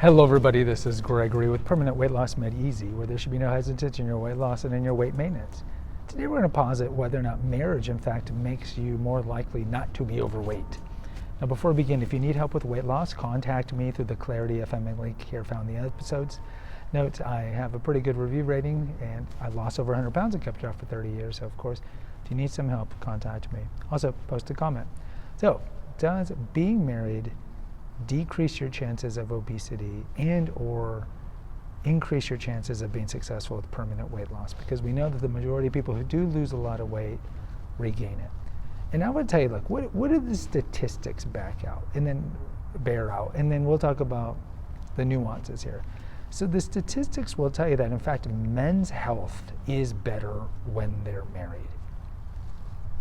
Hello everybody, this is Gregory with Permanent Weight Loss Made Easy, where there should be no hesitance in your weight loss and in your weight maintenance. Today we're going to posit whether or not marriage in fact makes you more likely not to be overweight. Now before we begin, if you need help with weight loss, contact me through the Clarity FM link here found in the episodes. Note, I have a pretty good review rating and I lost over 100 pounds and kept it off for 30 years, so of course if you need some help, contact me. Also, post a comment. So, does being married decrease your chances of obesity and or increase your chances of being successful with permanent weight loss? Because we know that the majority of people who do lose a lot of weight regain it. And I would tell you, look, what do the statistics back out and then bear out? And then we'll talk about the nuances here. So the statistics will tell you that in fact men's health is better when they're married.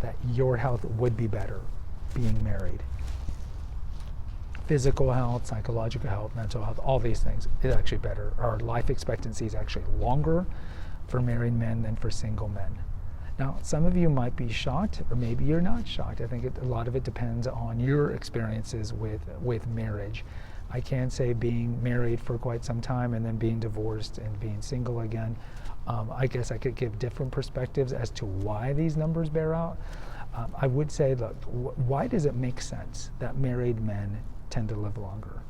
That your health would be better being married. Physical health, psychological health, mental health, all these things is actually better. Our life expectancy is actually longer for married men than for single men. Now, some of you might be shocked, or maybe you're not shocked. I think a lot of it depends on your experiences with marriage. I can say being married for quite some time and then being divorced and being single again, I guess I could give different perspectives as to why these numbers bear out. I would say, look, why does it make sense that married men tend to live longer?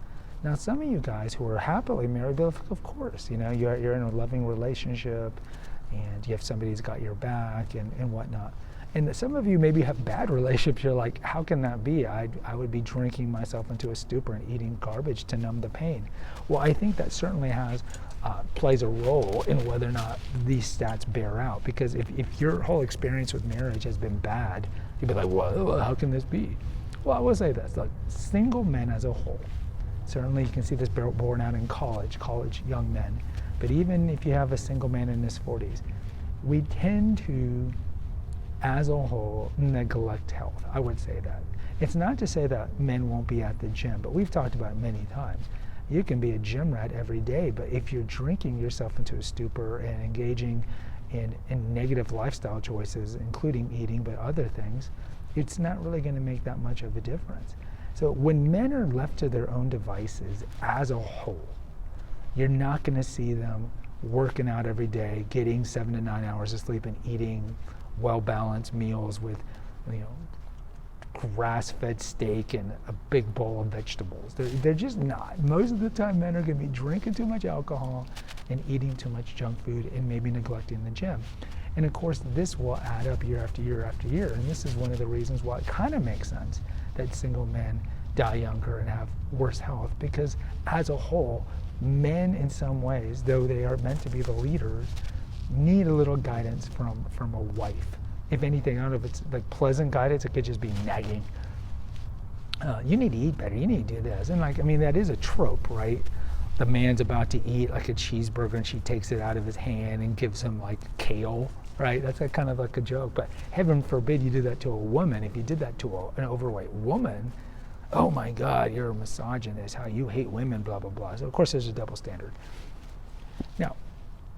Now, some of you guys who are happily married, of course, you know, you're in a loving relationship and you have somebody who's got your back and whatnot. And some of you maybe have bad relationships. You're like, how can that be? I would be drinking myself into a stupor and eating garbage to numb the pain. Well, I think that certainly plays a role in whether or not these stats bear out. Because if your whole experience with marriage has been bad, you'd be like, well, how can this be? Well, I will say this, look, single men as a whole, certainly you can see this borne out in college young men, but even if you have a single man in his 40s, we tend to, as a whole, neglect health. I would say that. It's not to say that men won't be at the gym, but we've talked about it many times. You can be a gym rat every day, but if you're drinking yourself into a stupor and engaging in negative lifestyle choices, including eating, but other things, it's not really going to make that much of a difference. So when men are left to their own devices as a whole, you're not going to see them working out every day, getting 7 to 9 hours of sleep and eating well-balanced meals with, you know, grass-fed steak and a big bowl of vegetables. They're just not. Most of the time men are going to be drinking too much alcohol and eating too much junk food and maybe neglecting the gym. And of course, this will add up year after year after year. And this is one of the reasons why it kind of makes sense that single men die younger and have worse health. Because as a whole, men in some ways, though they are meant to be the leaders, need a little guidance from a wife. If anything, I don't know if it's like pleasant guidance, it could just be nagging. You need to eat better, you need to do this. And like, I mean, that is a trope, right? The man's about to eat like a cheeseburger and she takes it out of his hand and gives him like kale, right? That's kind of like a joke, but heaven forbid you do that to a woman. If you did that to an overweight woman, oh my God, you're a misogynist, how you hate women, blah, blah, blah. So of course there's a double standard. Now,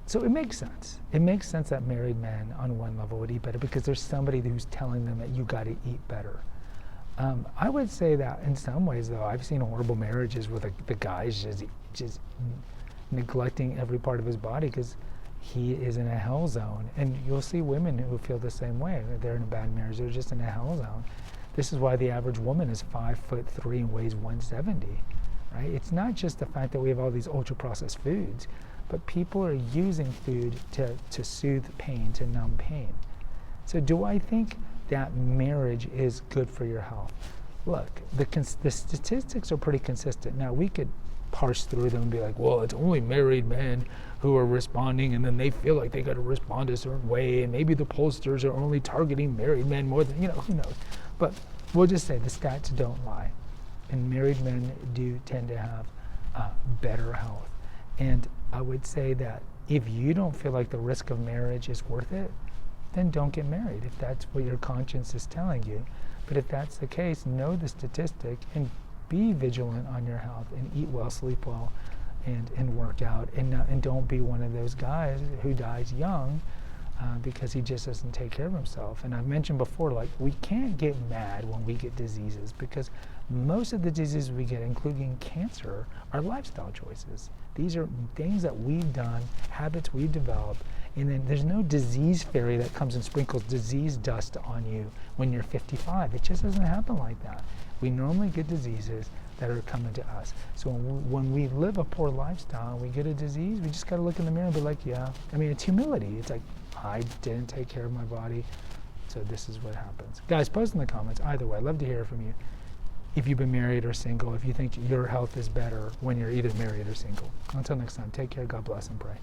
so it makes sense. It makes sense that married men on one level would eat better because there's somebody who's telling them that you got to eat better. I would say that in some ways, though, I've seen horrible marriages where the guy's just neglecting every part of his body because he is in a hell zone. And you'll see women who feel the same way. They're in a bad marriage. They're just in a hell zone. This is why the average woman is 5'3" and weighs 170. Right? It's not just the fact that we have all these ultra-processed foods, but people are using food to soothe pain, to numb pain. So do I think that marriage is good for your health? Look, the statistics are pretty consistent. Now, we could parse through them and be like, well, it's only married men who are responding, and then they feel like they got to respond a certain way, and maybe the pollsters are only targeting married men more than, you know, who knows. But we'll just say the stats don't lie. And married men do tend to have better health. And I would say that if you don't feel like the risk of marriage is worth it, then don't get married if that's what your conscience is telling you. But if that's the case, know the statistic and be vigilant on your health and eat well, sleep well, and work out. And don't be one of those guys who dies young because he just doesn't take care of himself. And I've mentioned before, like, we can't get mad when we get diseases, because most of the diseases we get, including cancer, are lifestyle choices. These are things that we've done, habits we've developed, and then there's no disease fairy that comes and sprinkles disease dust on you when you're 55. It just doesn't happen like that. We normally get diseases that are coming to us. So when we live a poor lifestyle and we get a disease, we just got to look in the mirror and be like, yeah. I mean, it's humility. It's like, I didn't take care of my body, so this is what happens. Guys, post in the comments. Either way, I'd love to hear from you. If you've been married or single, if you think your health is better when you're either married or single. Until next time, take care, God bless, and pray.